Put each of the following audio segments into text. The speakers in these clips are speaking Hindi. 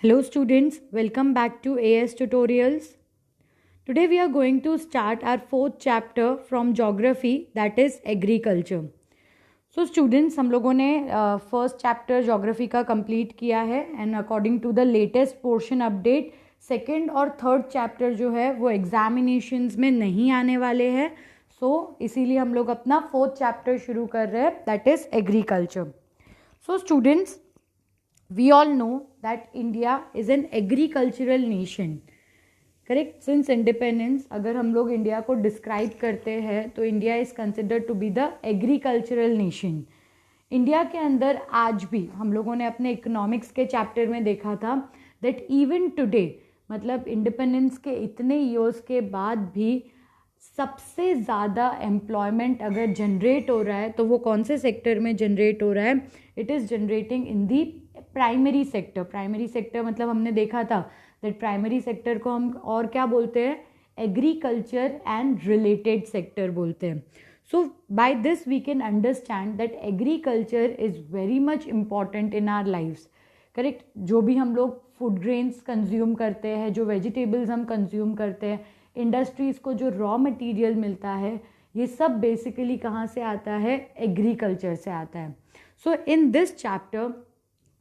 Hello students, welcome back to AS Tutorials. Today we are going to start our fourth chapter from geography, that is agriculture. So students, हम लोगों ने फर्स्ट चैप्टर ज्योग्राफी का कंप्लीट किया है and according to the latest portion update second और थर्ड चैप्टर जो है वो एग्जामिनेशंस में नहीं आने वाले हैं. इसीलिए हम लोग अपना फोर्थ चैप्टर शुरू कर रहे हैं, that is agriculture. So students, we all know that India is an agricultural nation. Correct. Since independence अगर हम लोग इंडिया को डिस्क्राइब करते हैं तो India is considered to be the agricultural nation. India के अंदर आज भी हम लोगों ने अपने इकोनॉमिक्स के चैप्टर में देखा था दैट इवन टुडे, मतलब इंडिपेंडेंस के इतने ईयर्स के बाद भी सबसे ज़्यादा एम्प्लॉयमेंट अगर जनरेट हो रहा है तो वो कौन से सेक्टर में जनरेट हो रहा है? It is generating in the primary sector. Primary sector मतलब हमने देखा था दैट प्राइमरी सेक्टर को हम और क्या बोलते हैं? एग्रीकल्चर एंड रिलेटेड सेक्टर बोलते हैं. So by this we can understand that agriculture is very much important in our lifes. Correct. जो भी हम लोग फूड ग्रेन्स कंज्यूम करते हैं, जो वेजिटेबल्स हम कंज्यूम करते हैं, इंडस्ट्रीज़ को जो रॉ मटेरियल मिलता है, ये सब बेसिकली कहाँ से आता है? एग्रीकल्चर से आता है. So in this chapter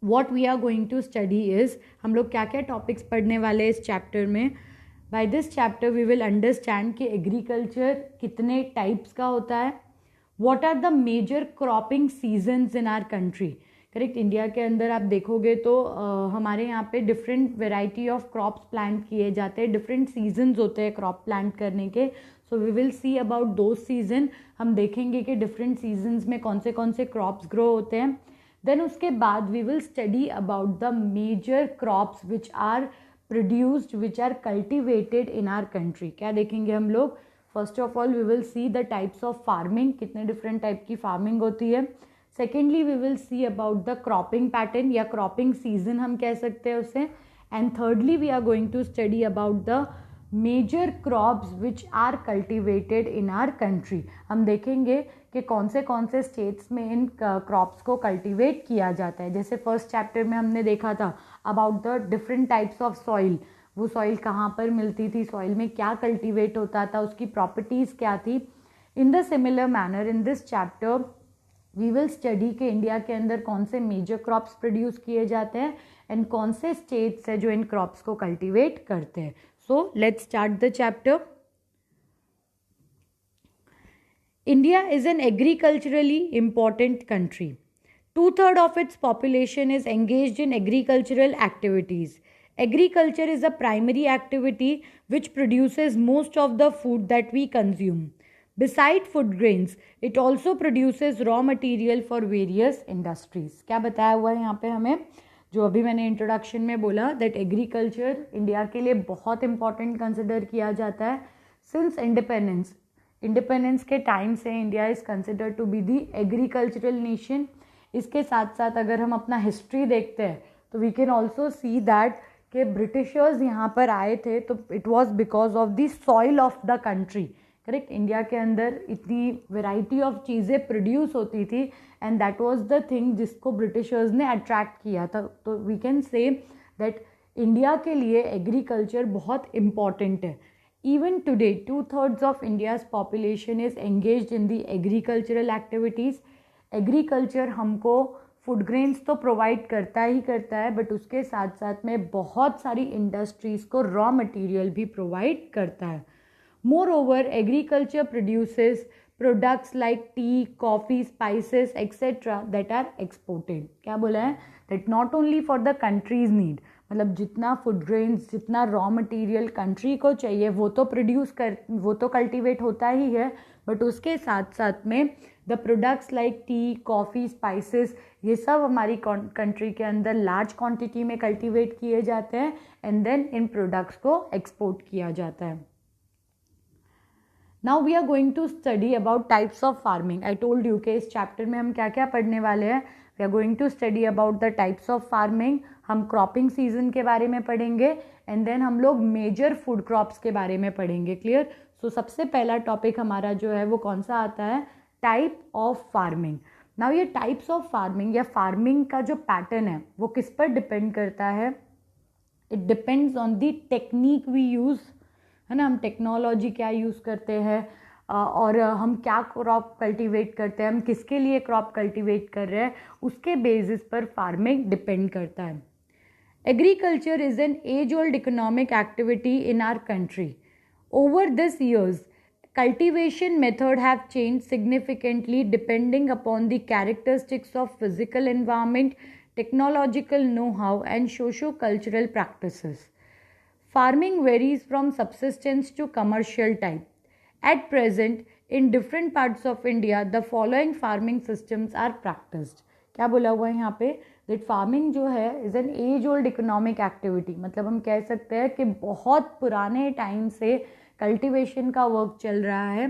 what we are going to study is, हम लोग क्या क्या टॉपिक्स पढ़ने वाले हैं इस चैप्टर में. By this chapter we will understand कि एग्रीकल्चर कितने टाइप्स का होता है, what are the major cropping seasons in our country. Correct. India के अंदर आप देखोगे तो हमारे यहाँ पे different variety of crops plant किए जाते हैं, डिफरेंट सीजन्स होते हैं क्रॉप प्लांट करने के. So we will see about दो सीजन. हम देखेंगे कि डिफरेंट सीजन्स में कौन से क्रॉप्स ग्रो होते हैं. देन उसके बाद we will study about the major crops which are produced, which are cultivated in our country. क्या देखेंगे हम लोग? First of all we will see the types of farming, कितने डिफरेंट टाइप की फार्मिंग होती है. Secondly we will see about the cropping pattern या क्रॉपिंग सीजन हम कह सकते हैं उसे. And thirdly we are going to study about the major crops which are cultivated in our country. हम देखेंगे कि कौन से स्टेट्स में इन क्रॉप्स को कल्टिवेट किया जाता है. जैसे फर्स्ट चैप्टर में हमने देखा था about the different types of soil. वो सॉइल कहाँ पर मिलती थी, सॉइल में क्या कल्टिवेट होता था, उसकी प्रॉपर्टीज़ क्या थी. In the similar manner in this chapter we will study कि इंडिया के अंदर कौन से मेजर क्रॉप्स प्रोड्यूस किए जाते हैं एंड कौन से स्टेट्स है जो इन क्रॉप्स को कल्टिवेट करते हैं. So let's start the chapter. India is an agriculturally important country. Two-thirds of its population is engaged in agricultural activities. Agriculture is a primary activity which produces most of the food that we consume. Beside food grains, it also produces raw material for various industries. क्या बताया हुआ है यहाँ पे हमें? जो अभी मैंने इंट्रोडक्शन में बोला दैट एग्रीकल्चर इंडिया के लिए बहुत इंपॉर्टेंट कंसिडर किया जाता है. सिंस इंडिपेंडेंस के टाइम से India is consider to be the agricultural nation. इसके साथ साथ अगर हम अपना हिस्ट्री देखते हैं तो we can also see that कि ब्रिटिशर्स यहाँ पर आए थे तो it was because of the soil of the country. Correct. India के अंदर इतनी वेराइटी ऑफ चीज़ें प्रोड्यूस होती थी and that was the thing जिसको ब्रिटिशर्स ने अट्रैक्ट किया था. तो we can say that India के लिए एग्रीकल्चर बहुत इम्पॉर्टेंट है. Even today, two-thirds of India's population is engaged in the agricultural activities. Agriculture हमको फूड ग्रेन्स तो प्रोवाइड करता है बट उसके साथ साथ में बहुत सारी इंडस्ट्रीज़ को रॉ मटेरियल भी प्रोवाइड करता है. Moreover, agriculture produces products like tea, coffee, spices, etc. that are exported. क्या बोला है? That not only for the country's need, मतलब जितना फूड ग्रेन्स, जितना रॉ मटेरियल कंट्री को चाहिए वो तो कल्टीवेट होता ही है, बट उसके साथ साथ में the products like T, coffee, spices, ये सब हमारी कंट्री के अंदर लार्ज क्वांटिटी में कल्टीवेट किए जाते हैं एंड देन इन प्रोडक्ट्स को एक्सपोर्ट किया जाता है. Now we are going to study about types of farming. I told you कि इस चैप्टर में हम क्या क्या पढ़ने वाले हैं. We are going to study about the types of farming. हम क्रॉपिंग सीजन के बारे में पढ़ेंगे एंड देन हम लोग मेजर फूड क्रॉप्स के बारे में पढ़ेंगे. क्लियर. सो सबसे पहला टॉपिक हमारा जो है वो कौन सा आता है? Type of farming. नाउ ये टाइप्स ऑफ फार्मिंग या फार्मिंग का जो पैटर्न है वो किस पर डिपेंड करता है? It depends on the technique we use, है ना, हम टेक्नोलॉजी क्या यूज़ करते हैं और हम क्या क्रॉप कल्टीवेट करते हैं, हम किसके लिए क्रॉप कल्टीवेट कर रहे हैं, उसके बेसिस पर फार्मिंग डिपेंड करता है. Agriculture is an age old economic activity in our country. Over this years cultivation method have changed significantly depending upon the characteristics of physical environment, technological know-how and socio-cultural practices. Farming varies from subsistence to commercial type. At present, in different parts of India, the following farming systems are practiced. क्या बोला हुआ है यहाँ पे, that farming जो है is an age old economic activity. मतलब हम कह सकते हैं कि बहुत पुराने टाइम से कल्टीवेशन का वर्क चल रहा है.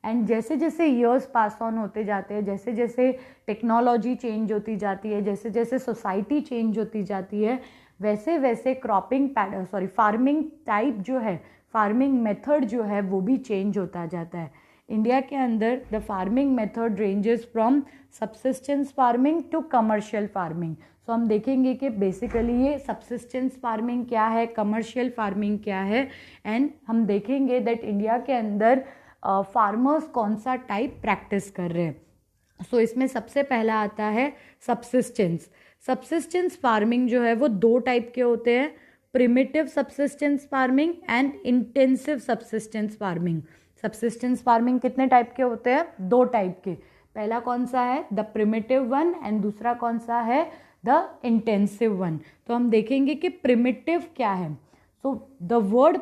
एंड जैसे जैसे ईयर्स पास ऑन होते जाते हैं, जैसे जैसे टेक्नोलॉजी चेंज होती जाती है, जैसे जैसे सोसाइटी चेंज होती जाती है, वैसे वैसे फार्मिंग टाइप जो है, फार्मिंग मेथड जो है वो भी चेंज होता जाता है. इंडिया के अंदर the farming method ranges from subsistence farming to commercial farming. So हम देखेंगे कि बेसिकली ये सबसिस्टेंस फार्मिंग क्या है, कमर्शियल फार्मिंग क्या है, एंड हम देखेंगे दैट इंडिया के अंदर फार्मर्स कौन सा टाइप प्रैक्टिस कर रहे हैं. सो इसमें सबसे पहला आता है सबसिस्टेंस. सबसिस्टेंस फार्मिंग जो है वो दो टाइप के होते हैं, primitive subsistence farming and intensive subsistence farming. Subsistence farming कितने टाइप के होते हैं, दो टाइप के. पहला कौन सा है, द प्रिमिटिव वन, एंड दूसरा कौन सा है, द इंटेंसिव वन. तो हम देखेंगे कि प्रिमिटिव क्या है. सो द वर्ड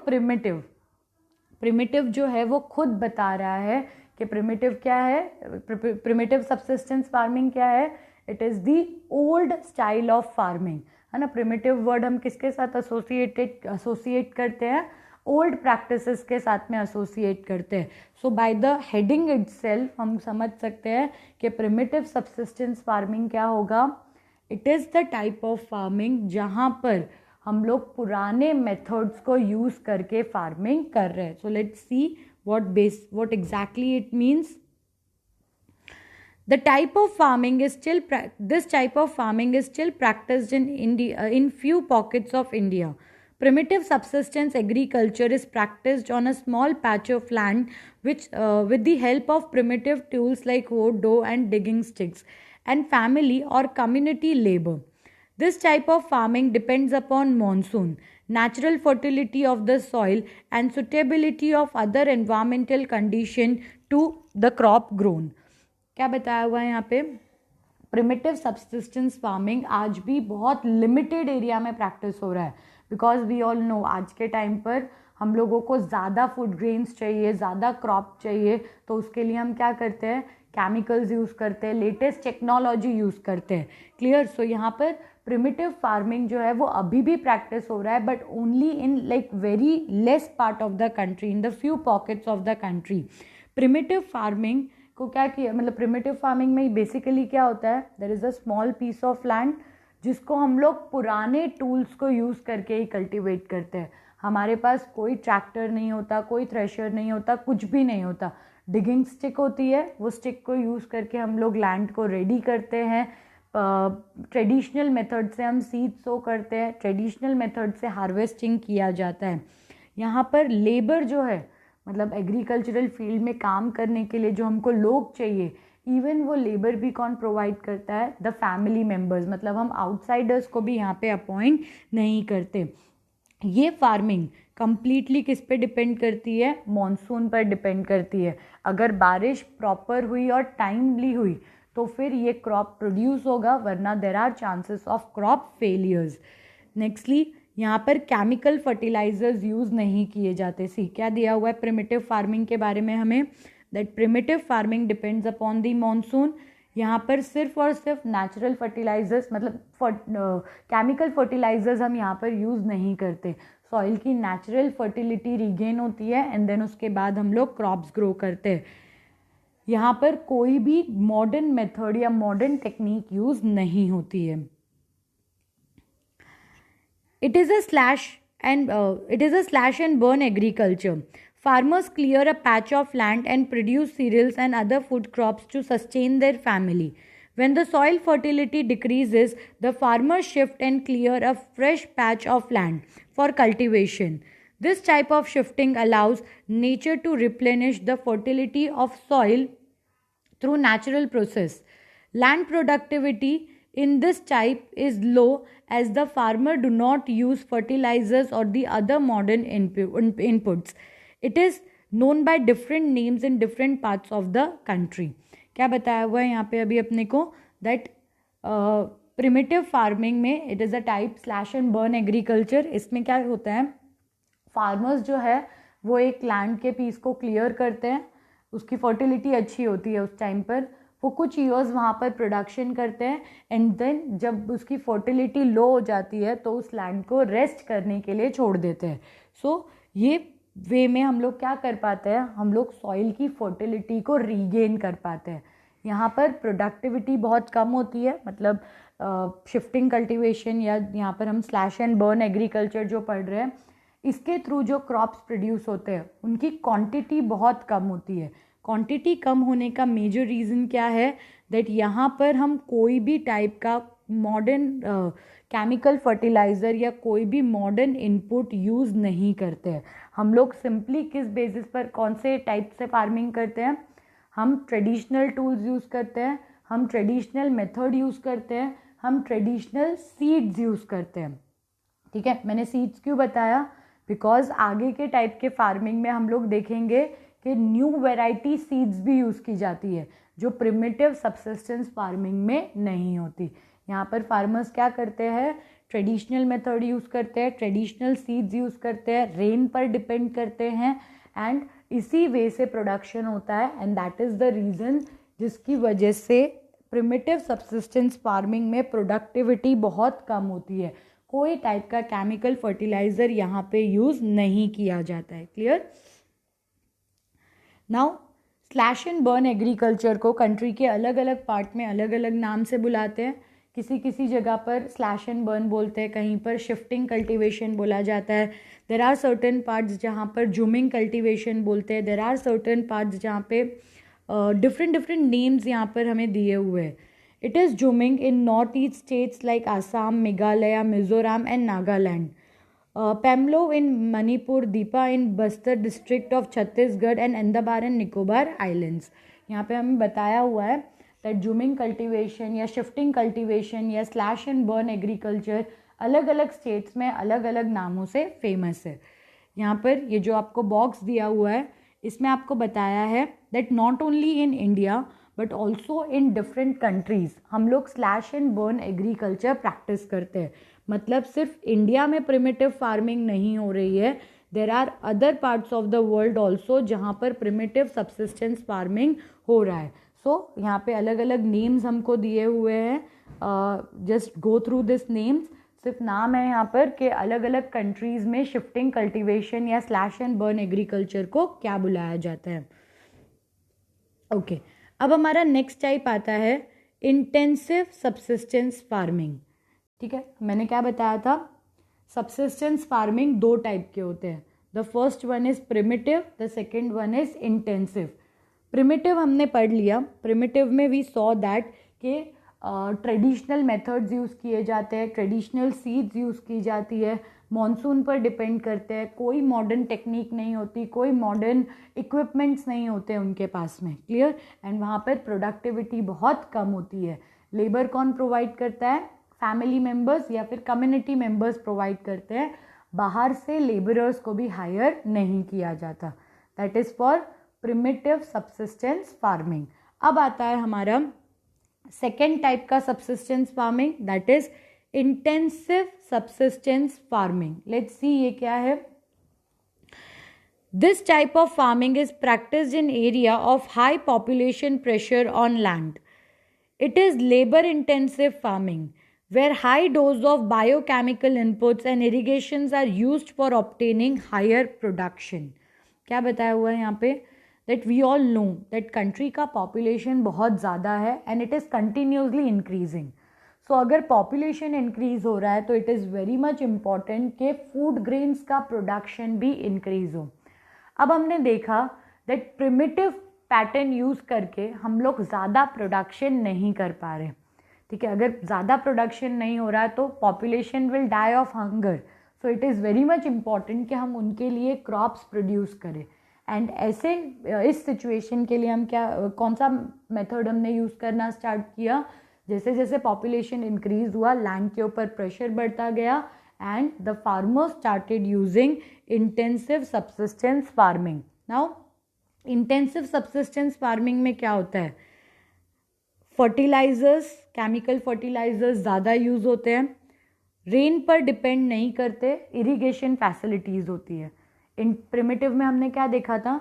प्रिमिटिव जो है वो खुद बता रहा है कि प्रिमिटिव क्या है. प्रिमिटिव सबसिस्टेंस फार्मिंग क्या है, it is the old style of farming, है ना. प्रिमिटिव वर्ड हम किसके साथ एसोसिएट करते हैं, ओल्ड प्रैक्टिसेस के साथ में एसोसिएट करते हैं. So by the heading itself हम समझ सकते हैं कि प्रिमिटिव सबसिस्टेंस फार्मिंग क्या होगा. It is the type of farming जहाँ पर हम लोग पुराने मेथड्स को यूज़ करके फार्मिंग कर रहे हैं. So let's see what exactly it means. This type of farming is still practiced in India, in few pockets of India. Primitive subsistence agriculture is practiced on a small patch of land, which with the help of primitive tools like hoe, hoe and digging sticks, and family or community labor. This type of farming depends upon monsoon, natural fertility of the soil, and suitability of other environmental condition to the crop grown. क्या बताया हुआ है यहाँ पे, प्रिमिटिव सब्सिस्टेंस फार्मिंग आज भी बहुत लिमिटेड एरिया में प्रैक्टिस हो रहा है. बिकॉज वी ऑल नो आज के टाइम पर हम लोगों को ज़्यादा फूड ग्रेन्स चाहिए, ज़्यादा क्रॉप चाहिए, तो उसके लिए हम क्या करते हैं, केमिकल्स यूज़ करते हैं, लेटेस्ट टेक्नोलॉजी यूज़ करते हैं. क्लियर. सो यहाँ पर प्रिमिटिव फार्मिंग जो है वो अभी भी प्रैक्टिस हो रहा है, but only in like very less part of the country, in the few pockets of the country. Primitive farming को क्या किया, मतलब प्रिमिटिव फार्मिंग में बेसिकली क्या होता है, there is a small piece of land जिसको हम लोग पुराने टूल्स को यूज़ करके ही कल्टीवेट करते हैं. हमारे पास कोई ट्रैक्टर नहीं होता, कोई थ्रेशर नहीं होता, कुछ भी नहीं होता. डिगिंग स्टिक होती है, वो स्टिक को यूज़ करके हम लोग लैंड को रेडी करते हैं. ट्रेडिशनल मेथड से हम सीड सो करते हैं, ट्रेडिशनल मेथड से हार्वेस्टिंग किया जाता है. यहाँ पर लेबर जो है, मतलब एग्रीकल्चरल फील्ड में काम करने के लिए जो हमको लोग चाहिए, इवन वो लेबर भी कौन प्रोवाइड करता है, द फैमिली मेम्बर्स. मतलब हम आउटसाइडर्स को भी यहाँ पे अपॉइंट नहीं करते. ये फार्मिंग कम्प्लीटली किस पे डिपेंड करती है, मॉनसून पर डिपेंड करती है. अगर बारिश प्रॉपर हुई और टाइमली हुई तो फिर ये क्रॉप प्रोड्यूस होगा, वरना there are chances of crop failures. Nextly यहाँ पर केमिकल फर्टिलाइजर्स यूज़ नहीं किए जाते. सी क्या दिया हुआ है प्रिमिटिव फार्मिंग के बारे में हमें, that primitive farming depends upon the monsoon. यहाँ पर सिर्फ और सिर्फ नेचुरल फर्टिलाइजर्स, मतलब केमिकल फर्टिलाइजर्स हम यहाँ पर यूज़ नहीं करते. सॉइल की नेचुरल फर्टिलिटी रिगेन होती है एंड देन उसके बाद हम लोग क्रॉप्स ग्रो करते हैं. यहाँ पर कोई भी मॉडर्न मेथड या मॉडर्न टेक्निक यूज़ नहीं होती है. It is a slash and burn agriculture. Farmers clear a patch of land and produce cereals and other food crops to sustain their family. When the soil fertility decreases, the farmers shift and clear a fresh patch of land for cultivation. This type of shifting allows nature to replenish the fertility of soil through natural process. Land productivity in this type is low as the farmer do not use fertilizers or the other modern inputs. It is known by different names in different parts of the country. क्या बताया हुआ है यहाँ पे अभी अपने को दैट प्रिमिटिव फार्मिंग में it is a type slash and burn agriculture. इसमें क्या होता है, फार्मर्स जो है वो एक लैंड के पीस को क्लियर करते हैं, उसकी फर्टिलिटी अच्छी होती है उस टाइम पर, वो कुछ ईयर्स वहाँ पर प्रोडक्शन करते हैं एंड देन जब उसकी फर्टिलिटी लो हो जाती है तो उस लैंड को रेस्ट करने के लिए छोड़ देते हैं. सो ये वे में हम लोग क्या कर पाते हैं, हम लोग सॉइल की फर्टिलिटी को रीगेन कर पाते हैं. यहाँ पर प्रोडक्टिविटी बहुत कम होती है, मतलब शिफ्टिंग कल्टीवेशन या यहाँ पर हम स्लैश एंड बर्न एग्रीकल्चर जो पढ़ रहे हैं, इसके थ्रू जो क्रॉप्स प्रोड्यूस होते हैं उनकी क्वांटिटी बहुत कम होती है. क्वांटिटी कम होने का मेजर रीज़न क्या है, दैट यहाँ पर हम कोई भी टाइप का मॉडर्न केमिकल फर्टिलाइज़र या कोई भी मॉडर्न इनपुट यूज़ नहीं करते हैं. हम लोग सिंपली किस बेसिस पर कौन से टाइप से फार्मिंग करते हैं, हम ट्रेडिशनल टूल्स यूज़ करते हैं, हम ट्रेडिशनल मेथड यूज़ करते हैं, हम ट्रेडिशनल सीड्स यूज़ करते हैं. ठीक है, मैंने सीड्स क्यों बताया, बिकॉज आगे के टाइप के फार्मिंग में हम लोग देखेंगे कि न्यू वैरायटी सीड्स भी यूज़ की जाती है जो प्रिमिटिव सबसिस्टेंस फार्मिंग में नहीं होती. यहाँ पर फार्मर्स क्या करते हैं, ट्रेडिशनल मेथड यूज़ करते हैं, ट्रेडिशनल सीड्स यूज़ करते हैं, रेन पर डिपेंड करते हैं एंड इसी वे से प्रोडक्शन होता है. And that is the reason जिसकी वजह से प्रिमिटिव सबसिस्टेंस फार्मिंग में प्रोडक्टिविटी बहुत कम होती है. कोई टाइप का केमिकल फर्टिलाइज़र यहाँ पे यूज़ नहीं किया जाता है. Clear. Now slash and burn agriculture को कंट्री के अलग अलग पार्ट में अलग अलग नाम से बुलाते हैं. किसी किसी जगह पर स्लैश एंड बर्न बोलते हैं, कहीं पर शिफ्टिंग कल्टीवेशन बोला जाता है. देर आर सर्टन पार्ट्स जहाँ पर जूमिंग कल्टीवेशन बोलते हैं. देर आर सर्टन पार्ट्स जहाँ पे डिफरेंट नेम्स यहाँ पर हमें दिए हुए हैं. It is zooming in north east states like Assam, Meghalaya, Mizoram and Nagaland. Pamlo in Manipur, Deepa in Bastar district of Chhattisgarh and Andaman and Nicobar islands. यहाँ पे हमें बताया हुआ है दैट जूमिंग कल्टीवेशन या शिफ्टिंग कल्टीवेशन या स्लैश एंड बर्न एग्रीकल्चर अलग अलग स्टेट्स में अलग अलग नामों से फेमस है. यहाँ पर ये जो आपको बॉक्स दिया हुआ है इसमें आपको बताया है that not only in India but also in different countries हम लोग slash and burn agriculture practice करते हैं. मतलब सिर्फ इंडिया में प्रिमिटिव फार्मिंग नहीं हो रही है, there are other parts of the world also जहाँ पर प्रिमिटिव सबसिस्टेंस फार्मिंग हो रहा है. सो यहाँ पे अलग अलग नेम्स हमको दिए हुए हैं, just go through this names. सिर्फ नाम है यहाँ पर कि अलग अलग कंट्रीज़ में शिफ्टिंग कल्टीवेशन या स्लैश एंड बर्न एग्रीकल्चर को क्या बुलाया जाता है. ओके, अब हमारा नेक्स्ट टाइप आता है इंटेंसिव सबसिस्टेंस फार्मिंग. ठीक है, मैंने क्या बताया था, सबसिस्टेंस फार्मिंग दो टाइप के होते हैं. The first one is primitive, the second one is intensive. Primitive हमने पढ़ लिया. प्रिमिटिव में वी सॉ दैट कि ट्रेडिशनल मेथड्स यूज़ किए जाते हैं, ट्रेडिशनल सीड्स यूज़ की जाती है, मॉनसून पर डिपेंड करते हैं, कोई मॉडर्न टेक्निक नहीं होती, कोई मॉडर्न इक्विपमेंट्स नहीं होते उनके पास में. क्लियर. एंड वहाँ पर प्रोडक्टिविटी बहुत कम होती है. लेबर कौन प्रोवाइड करता है, फैमिली मेम्बर्स या फिर कम्युनिटी मेम्बर्स प्रोवाइड करते हैं. बाहर से लेबरर्स को भी हायर नहीं किया जाता. That is for primitive subsistence farming. अब आता है हमारा सेकेंड टाइप का subsistence farming, that is intensive subsistence farming. Let's सी ये क्या है. This type of farming is practised in area of high population pressure on land. It is labour intensive farming where high dose of biochemical inputs and irrigations are used for obtaining higher production. क्या बताया हुआ है यहाँ पे, that we all know that country का population बहुत ज़्यादा है and it is continuously increasing. So अगर population increase हो रहा है तो it is very much important कि food grains का production भी increase हो. अब हमने देखा that primitive पैटर्न यूज़ करके हम लोग ज़्यादा प्रोडक्शन नहीं कर पा रहे, ठीक है। अगर ज़्यादा प्रोडक्शन नहीं हो रहा है तो population will die of hunger, so it is very much important कि हम उनके लिए क्रॉप्स प्रोड्यूस करें। एंड ऐसे इस सिचुएशन के लिए हम कौन सा मेथड हमने यूज़ करना स्टार्ट किया, जैसे जैसे पॉपुलेशन इंक्रीज हुआ लैंड के ऊपर प्रेशर बढ़ता गया and the farmers started using intensive subsistence farming. Now intensive subsistence farming में क्या होता है, फर्टिलाइजर्स, केमिकल फर्टिलाइजर्स ज़्यादा यूज़ होते हैं, रेन पर डिपेंड नहीं करते, इरिगेशन फैसिलिटीज़ होती है। इन प्रिमिटिव में हमने क्या देखा था,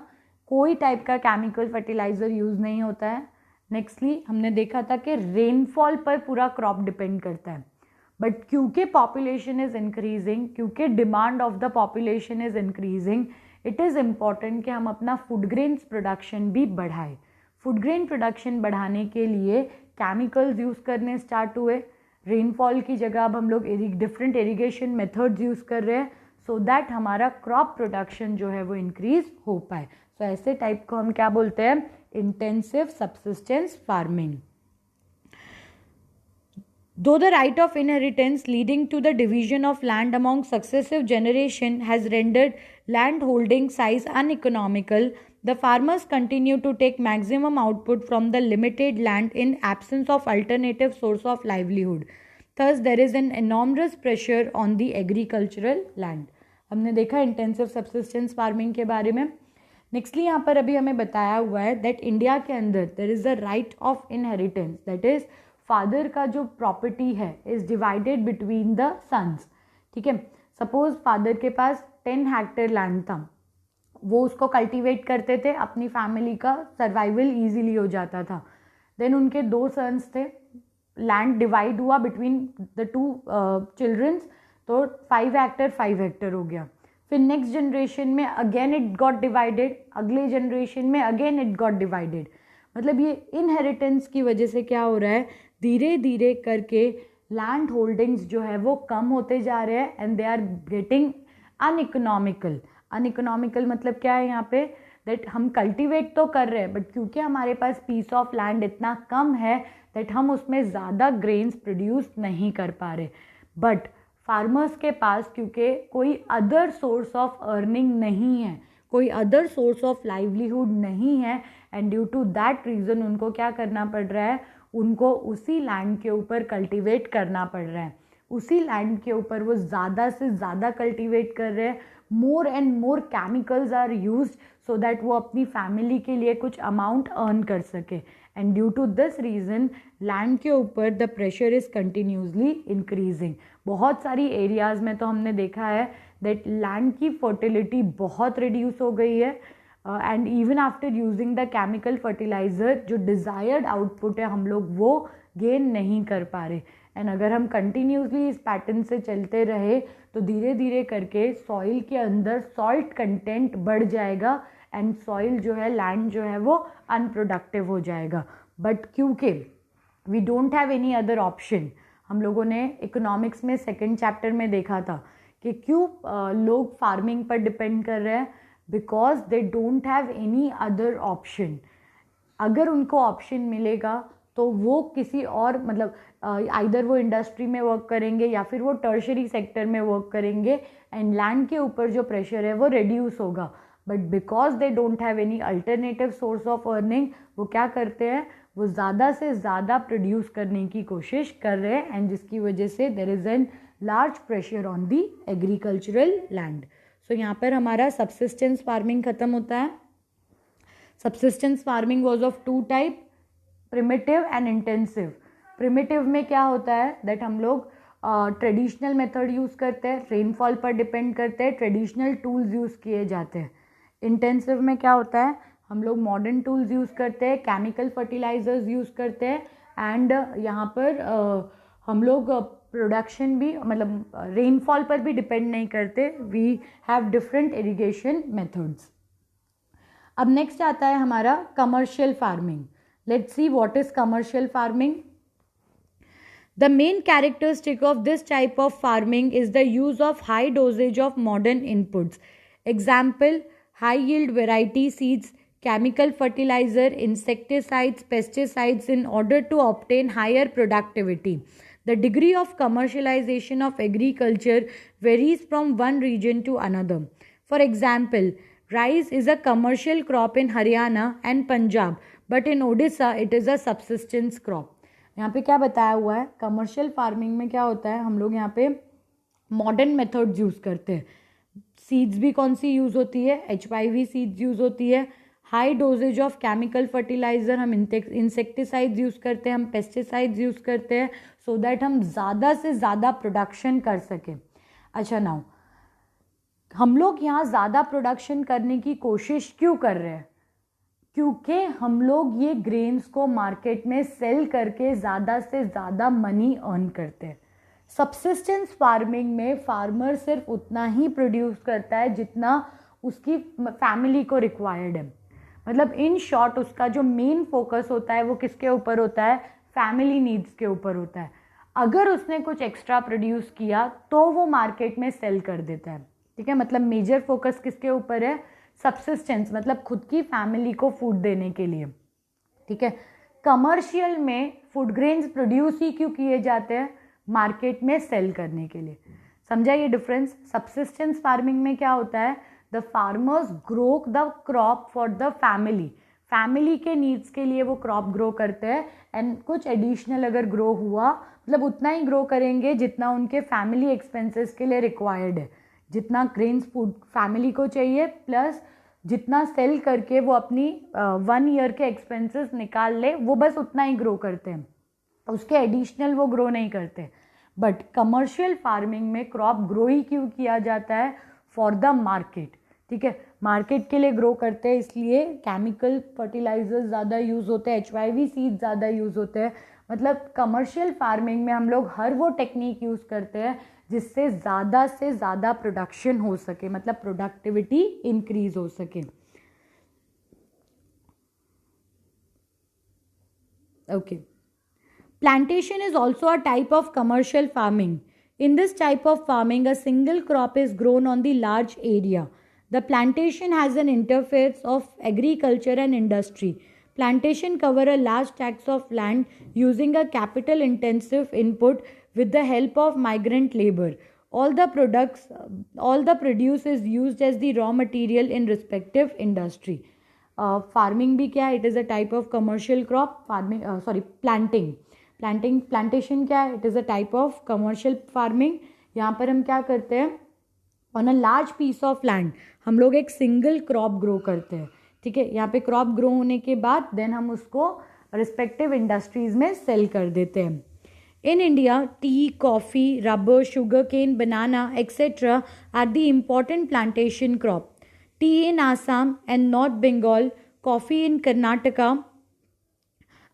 कोई टाइप का केमिकल फर्टिलाइज़र यूज़ नहीं होता है। नेक्स्टली हमने देखा था कि रेनफॉल पर पूरा क्रॉप डिपेंड करता है, बट क्योंकि पॉपुलेशन इज़ इंक्रीजिंग, क्योंकि demand of the population is increasing, it is important कि हम अपना फूड ग्रेन्स प्रोडक्शन भी बढ़ाएं। फूड ग्रेन प्रोडक्शन बढ़ाने के लिए केमिकल्स यूज़ करने स्टार्ट हुए, रेनफॉल की जगह अब हम लोग डिफरेंट इरिगेशन मेथड्स यूज़ कर रहे हैं सो दैट हमारा क्रॉप प्रोडक्शन जो है वो इंक्रीज हो पाए। सो ऐसे टाइप को हम क्या बोलते हैं, intensive subsistence farming. Though the right of inheritance leading to the division of land among successive generation has rendered land holding size uneconomical, the farmers continue to take maximum output from the limited land in absence of alternative source of livelihood. Thus, there is an enormous pressure on the agricultural land. हमने देखा इंटेंसिव सब्सिस्टेंस फार्मिंग के बारे में। नेक्स्टली यहाँ पर अभी हमें बताया हुआ है दैट इंडिया के अंदर there is the right of inheritance, that is father का जो प्रॉपर्टी है is divided between the sons, ठीक है। सपोज फादर के पास 10 हेक्टेयर लैंड था, वो उसको कल्टीवेट करते थे, अपनी फैमिली का सर्वाइवल इजीली हो जाता था। देन उनके 2 सन्स थे, लैंड डिवाइड हुआ बिटवीन द 2 चिल्ड्रंस, तो 5 हेक्टेयर 5 हेक्टेयर हो गया। फिर नेक्स्ट जनरेशन में अगेन इट गॉट डिवाइडेड, अगले जनरेशन में अगेन इट गॉट डिवाइडेड। मतलब ये इनहेरिटेंस की वजह से क्या हो रहा है, धीरे धीरे करके लैंड होल्डिंग्स जो है वो कम होते जा रहे हैं and they are getting uneconomical. Uneconomical मतलब क्या है यहाँ पे, दैट हम कल्टीवेट तो कर रहे हैं बट क्योंकि हमारे पास पीस ऑफ लैंड इतना कम है दैट हम उसमें ज़्यादा ग्रेन्स प्रोड्यूस नहीं कर पा रहे। बट फार्मर्स के पास क्योंकि कोई अदर सोर्स ऑफ अर्निंग नहीं है, कोई अदर सोर्स ऑफ लाइवलीहुड नहीं है, and due to that reason उनको क्या करना पड़ रहा है, उनको उसी लैंड के ऊपर कल्टीवेट करना पड़ रहा है। उसी लैंड के ऊपर वो ज़्यादा से ज़्यादा कल्टीवेट कर रहे हैं, more and more chemicals are used so that वो अपनी फैमिली के लिए कुछ अमाउंट अर्न कर सके। And due to this reason land के ऊपर the pressure is continuously increasing. बहुत सारी एरियाज़ में तो हमने देखा है दैट लैंड की फर्टिलिटी बहुत रिड्यूस हो गई है and even after using the chemical fertiliser जो डिज़ायर्ड आउटपुट है हम लोग वो गेन नहीं कर पा रहे। एंड अगर हम कंटिन्यूसली इस पैटर्न से चलते रहे तो धीरे धीरे करके सॉइल के अंदर सॉल्ट कंटेंट बढ़ जाएगा एंड सॉइल जो है, लैंड जो है वो अनप्रोडक्टिव हो जाएगा। बट क्योंकि we don't have any other option, हम लोगों ने इकोनॉमिक्स में सेकेंड चैप्टर में देखा था कि क्यों लोग फार्मिंग पर डिपेंड कर रहे हैं, because they don't have any other option. अगर उनको ऑप्शन मिलेगा तो वो किसी और मतलब आइदर वो इंडस्ट्री में वर्क करेंगे या फिर वो टर्शरी सेक्टर में वर्क करेंगे एंड लैंड के ऊपर जो प्रेशर है वो रिड्यूस होगा। But because they don't have any alternative source of earning, वो क्या करते हैं, वो ज़्यादा से ज़्यादा प्रोड्यूस करने की कोशिश कर रहे हैं एंड जिसकी वजह से there is an large pressure on the agricultural land. So यहाँ पर हमारा सब्सिस्टेंस फार्मिंग ख़त्म होता है। Subsistence farming was of 2 type, primitive and intensive. Primitive में क्या होता है दैट हम लोग ट्रेडिशनल मेथड यूज़ करते हैं, रेनफॉल पर डिपेंड करते हैं, ट्रेडिशनल टूल्स यूज़ किए जाते हैं। इंटेंसिव में क्या होता है, हम लोग मॉडर्न टूल्स यूज़ करते हैं, केमिकल फर्टिलाइजर्स यूज़ करते हैं एंड यहाँ पर हम लोग प्रोडक्शन भी मतलब रेनफॉल पर भी डिपेंड नहीं करते, we have different irrigation methods. अब नेक्स्ट आता है हमारा commercial farming. Let's see what is commercial farming. The main characteristic of this type of farming is the use of high dosage of modern inputs. Example, high yield variety seeds, chemical fertilizer, insecticides, pesticides in order to obtain higher productivity. The degree of commercialization of agriculture varies from one region to another. For example, rice is a commercial crop in Haryana and Punjab, but in Odisha it is a subsistence crop. यहाँ पे क्या बताया हुआ है, कमर्शियल फार्मिंग में क्या होता है, हम लोग यहाँ पे मॉडर्न मेथड्स यूज़ करते हैं. सीड्स भी कौन सी यूज़ होती है, HYV सीड्स यूज़ होती है. High doses of chemical fertiliser, हम इंसेक्टिसाइड्स यूज़ करते हैं, हम पेस्टिसाइड्स यूज़ करते हैं, सो दैट हम ज़्यादा से ज़्यादा प्रोडक्शन कर सकें. अच्छा, नाउ हम लोग यहाँ ज़्यादा प्रोडक्शन करने की कोशिश क्यों कर रहे हैं? क्योंकि हम लोग ये ग्रेन्स को मार्केट में सेल करके ज़्यादा से ज़्यादा मनी अर्न करते हैं. सब्सिस्टेंस फार्मिंग में फार्मर सिर्फ उतना ही प्रोड्यूस करता है जितना उसकी फैमिली को रिक्वायर्ड है. मतलब इन शॉर्ट उसका जो मेन फोकस होता है वो किसके ऊपर होता है, फैमिली नीड्स के ऊपर होता है. अगर उसने कुछ एक्स्ट्रा प्रोड्यूस किया तो वो मार्केट में सेल कर देता है. ठीक है, मतलब मेजर फोकस किसके ऊपर है, सब्सिस्टेंस, मतलब खुद की फैमिली को फूड देने के लिए. ठीक है, कमर्शियल में फूड ग्रेन्स प्रोड्यूस ही क्यों किए जाते हैं, मार्केट में सेल करने के लिए. समझा ये डिफरेंस. सब्सिस्टेंस फार्मिंग में क्या होता है, the farmers grow the crop for the family, family के नीड्स के लिए वो क्रॉप ग्रो करते हैं. एंड कुछ एडिशनल अगर ग्रो हुआ, मतलब उतना ही ग्रो करेंगे जितना उनके फैमिली एक्सपेंसेस के लिए रिक्वायर्ड है, जितना ग्रेन्स फूड फैमिली को चाहिए, प्लस जितना सेल करके वो अपनी 1 ईयर के एक्सपेंसेस निकाल ले, वो बस उतना ही ग्रो करते हैं, उसके एडिशनल वो ग्रो नहीं करते. बट कमर्शियल फार्मिंग में क्रॉप ग्रो ही क्यों किया जाता है, फॉर द मार्केट. ठीक है, मार्केट के लिए ग्रो करते हैं, इसलिए केमिकल फर्टिलाइजर्स ज़्यादा यूज़ होते हैं, HYV सीड ज़्यादा यूज़ होते हैं. मतलब कमर्शियल फार्मिंग में हम लोग हर वो टेक्निक यूज़ करते हैं जिससे ज़्यादा से ज़्यादा प्रोडक्शन हो सके, मतलब प्रोडक्टिविटी इंक्रीज हो सके. Okay. Plantation is also a type of commercial farming. In this type of farming, a single crop is grown on the large area. The plantation has an interface of agriculture and industry. Plantation cover a large tracts of land using a capital intensive input with the help of migrant labor. All the produce is used as the raw material in respective industry. Farming भी क्या है, it is a type of commercial crop. Plantation क्या है, it is a type of commercial farming. यहाँ पर हम क्या करते हैं, on a large piece of land हम लोग एक सिंगल क्रॉप ग्रो करते हैं. ठीक है, यहाँ पे क्रॉप ग्रो होने के बाद देन हम उसको रिस्पेक्टिव इंडस्ट्रीज में सेल कर देते हैं. In India tea, coffee, rubber, sugar cane, banana etcetera are the important plantation crop. Tea in Assam and north Bengal, coffee in Karnataka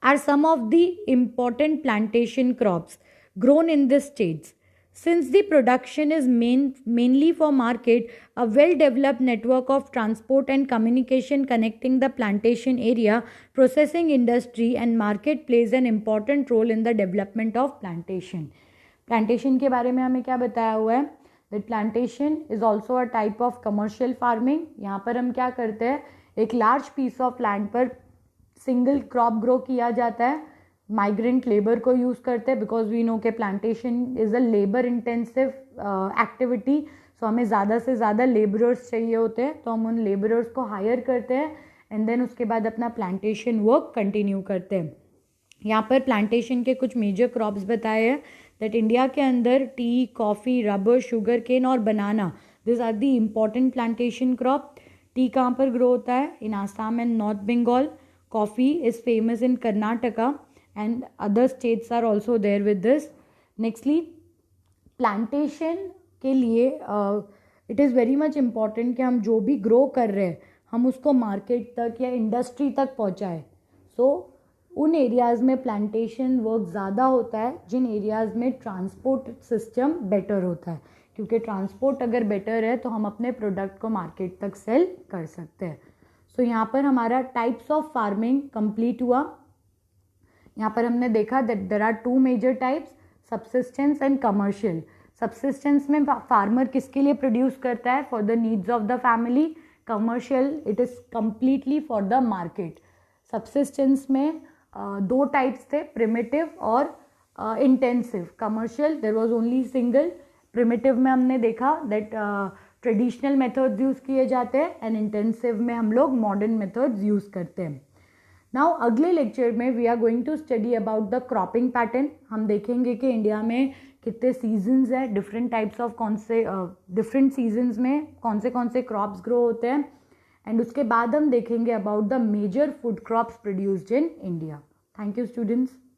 are some of the important plantation crops grown in these states. Since the production is mainly for market, a well-developed network of transport and communication connecting the plantation area, processing industry and market plays an important role in the development of plantation. Plantation के बारे में हमें क्या बताया हुआ है, that plantation is also a type of commercial farming. यहाँ पर हम क्या करते हैं, एक large piece of land पर सिंगल क्रॉप ग्रो किया जाता है, माइग्रेंट लेबर को यूज़ करते हैं, बिकॉज वी नो के plantation is a labour intensive activity. So हमें ज़्यादा से ज़्यादा लेबरर्स चाहिए होते हैं, तो हम उन लेबरर्स को हायर करते हैं एंड देन उसके बाद अपना प्लांटेशन वर्क कंटिन्यू करते हैं. यहाँ पर प्लांटेशन के कुछ मेजर क्रॉप्स बताए हैं, दैट इंडिया के अंदर tea, coffee, rubber, sugar cane और banana, this are the important plantation crop. Tea कहाँ पर ग्रो होता है, in Assam and north Bengal. Coffee is famous in Karnataka and other states are also there with this. Nextly, plantation के लिए it is very much important कि हम जो भी grow कर रहे हैं हम उसको market तक या industry तक पहुँचाएं. So उन एरियाज़ में प्लांटेशन वर्क ज़्यादा होता है जिन एरियाज़ में ट्रांसपोर्ट सिस्टम बेटर होता है, क्योंकि ट्रांसपोर्ट अगर बेटर है तो हम अपने प्रोडक्ट को मार्केट तक सेल कर सकते हैं. सो यहाँ पर हमारा टाइप्स ऑफ फार्मिंग कंप्लीट हुआ. यहाँ पर हमने देखा that there are 2 major types, subsistence and commercial. Subsistence में फार्मर किसके लिए प्रोड्यूस करता है, for the needs of the family. Commercial it is completely for the market. Subsistence में दो टाइप्स थे, प्रिमिटिव और intensive. Commercial there was only single, primitive में हमने देखा दैट ट्रेडिशनल मेथड्स यूज़ किए जाते हैं एंड इंटेंसिव में हम लोग मॉडर्न मेथड्स यूज़ करते हैं। नाउ अगले लेक्चर में we are going to study about the cropping pattern. हम देखेंगे कि इंडिया में कितने सीजन्स हैं, डिफरेंट टाइप्स ऑफ कौन से डिफरेंट सीजन्स में कौन से क्रॉप्स ग्रो होते हैं, एंड उसके बाद हम देखेंगे about the major food crops produced in India. Thank you students.